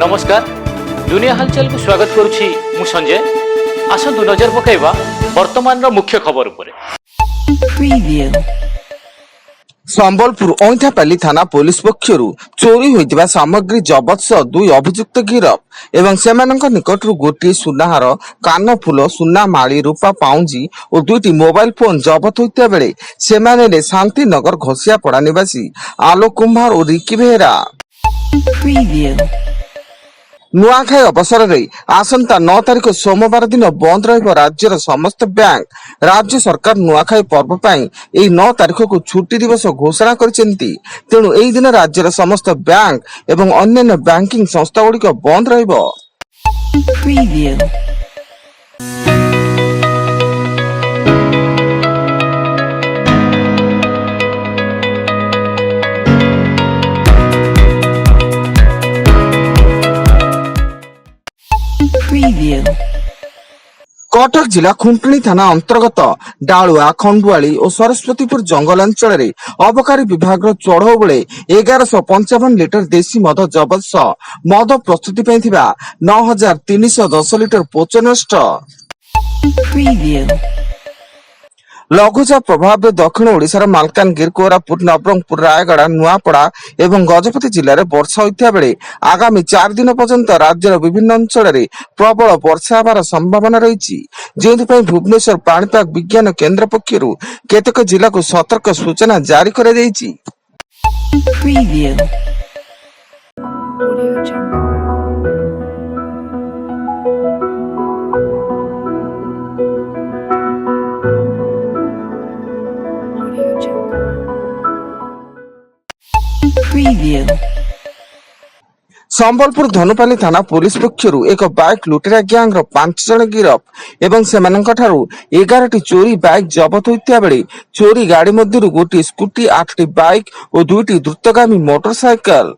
नमस्कार दुनिया हलचल को स्वागत करुछि मु संजय। आसतु नजर पकाइबा वर्तमान मुख्य खबर उपरे। संबलपुर ओंठापाली थाना पुलिस पक्षरु चोरी होइतिबा सामग्री जबत सह दुई अभियुक्त गिरफ एवं सेमानंक निकटरू गोटी सुनाहार कान फूल सुना माली रूपा पाउंजी और दुईटी मोबाइल फोन जबत होइता बेले सेमाने शांति नगर घोसियापड़ा निवासी आलोक कुमार और रिकी बेहेरा। नुआखाई अवसर में आसंता 9 तारिख सोमवार दिन बंद रहिबो राज्यर समस्त बैंक। राज्य सरकार नुआखाई पर्व पई एई 9 तारिख को छुट्टी दिवस घोषणा करिसेंती। तेणु एई दिन राज्यर समस्त बैंक एवं अन्य बैंकिंग संस्था गुड़िक बंद रहिबो। कटक जिला खुंटणी थाना अंतर्गत डालुआ खंडुआली और सरस्वतीपुर जंगल अंचल में अबकारी विभाग चढ़ऊ बेले 1155 लिटर देशी मद जबत सह मद प्रस्तुति 9310 लिटर पोच नष्ट। लघुचाप प्रभाव दक्षिण ओडिशार मालकानगिरी कोरापुट नवरंगपुर रायगड़ा नुआपड़ा एवं गजपति जिले में वर्षा होता बेले आगामी 4 दिन पर्यंत राज्यर विभिन्न अंचल में प्रबल वर्षा होबार संभावना रही, जो भुवनेश्वर पाणीपाग विज्ञान केन्द्र पक्षरु केतक जिला को सतर्क सूचना जारी कर दैछि। संबलपुर धनुपाली थाना पुलिस पक्षरु एक बाइक लुटेरा गैंग 5 जन गिरफ एवं सेमानंक ठारू 11टी चोरी बाइक जबत होइता बेले चोरी गाड़ी मध्यरु गोटी स्कूटी 8टी बाइक और 2टी द्रुतगामी मोटरसाइकल।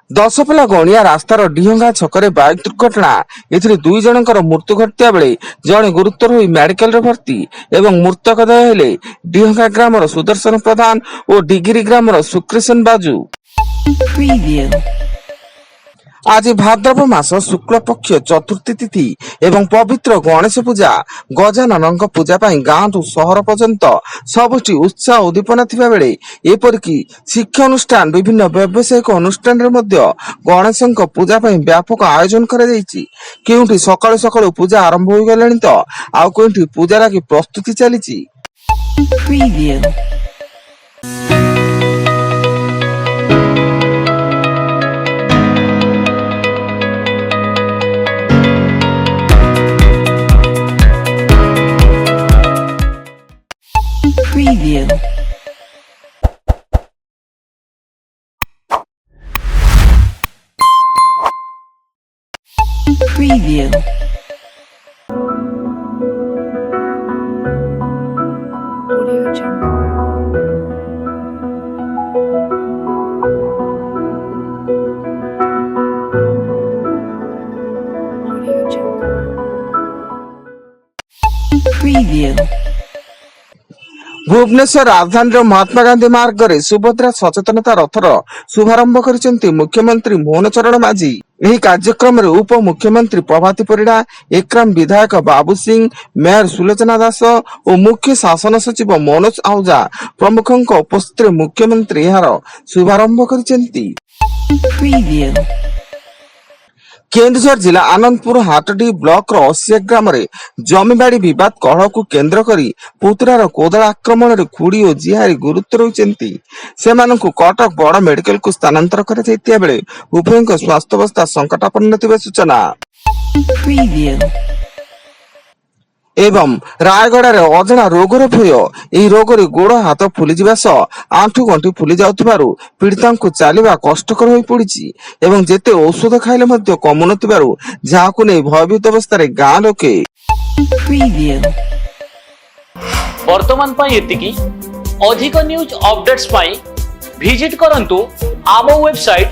दशपल्ला गणिया रास्तार डिहंगा छकरे बाइक दुर्घटना। एथिरे 2 जनकर मृत्यु घटिया बेले जणे गुरुतर होई मेडिकल रे भर्ती एवं मृतक दय हेले डिहंगा ग्रामर सुदर्शन प्रधान और डिगिरी ग्रामर सुक्रिशन बाजू। आज भाद्रव मास शुक्ल पक्ष चतुर्थी तिथि एवं पवित्र गणेश पूजा गजानन पूजा गाँ सहर पर्यंत सबुठी उत्साह उद्दीपना थिबा बेले एपरिकी शिक्षा अनुष्ठान विभिन्न व्यावसायिक अनुष्ठान रे मध्य गणेश पूजा व्यापक आयोजन करा जायछि। केउठी सकाळु सकाळु पूजा आरंभ होई गेलानी तो आउ कोठी पूजा लागि प्रस्तुति चलीछि। भुवनेश्वर राजधानी महात्मा गांधी मार्ग में सुभद्रा सचेतनता रथर शुभारंभ करिसेंती मुख्यमंत्री मोहन चरण माझी। यह कार्यक्रम रे उप मुख्यमंत्री प्रभाती परिड़ा, एकराम विधायक बाबू सिंह, मेयर सुलोचना दास और मुख्य शासन सचिव मनोज आहूजा प्रमुखों उपस्थित मुख्यमंत्री यार शुभारंभ करिसेंती। केन्दुझर जिला आनंदपुर हाटडी ब्लॉक असिया ग्राम रे जमीबाड़ी विवाद कलह को केन्द्र करी पुतुरार कोदल आक्रमण रे खुड़ी और जिहारी गुरुतर होइचेंती। सेमानंकु कटक बड़ मेडिकल को स्थानांतर करा जायतिया बेले उभयଙ୍କ स्वास्थ्य अवस्था संकटापन्न थिबा सूचना। ଏବଂ ରାୟଗଡ଼ାରେ ଅଜଣା ରୋଗର ଭୟ। ଏହି ରୋଗରେ ଗୋଡ଼ ହାତ ଫୁଲିଯିବା ସହ ଆଣ୍ଠୁ ଗଣ୍ଠି ଫୁଲି ଯାଉଥିବାରୁ ପୀଡ଼ିତାଙ୍କୁ ଚାଲିବା କଷ୍ଟକର ହୋଇ ପଡ଼ିଛି ଏବଂ ଯେତେ ଔଷଧ ଖାଇଲେ ମଧ୍ୟ କମୁନଥିବାରୁ ଯାହାକୁ ନେଇ ଭୟଭୀତ ଅବସ୍ଥାରେ ଗାଁ ଲୋକେ। ବର୍ତ୍ତମାନ ପାଇଁ ଏତିକି। ଅଧିକ ନ୍ୟୁଜ ଅପଡେଟ୍ସ ପାଇଁ ଭିଜିଟ୍ କରନ୍ତୁ ଆମ ୱେବସାଇଟ୍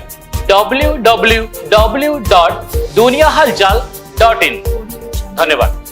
www.duniahalchal.in। ଧନ୍ୟବାଦ।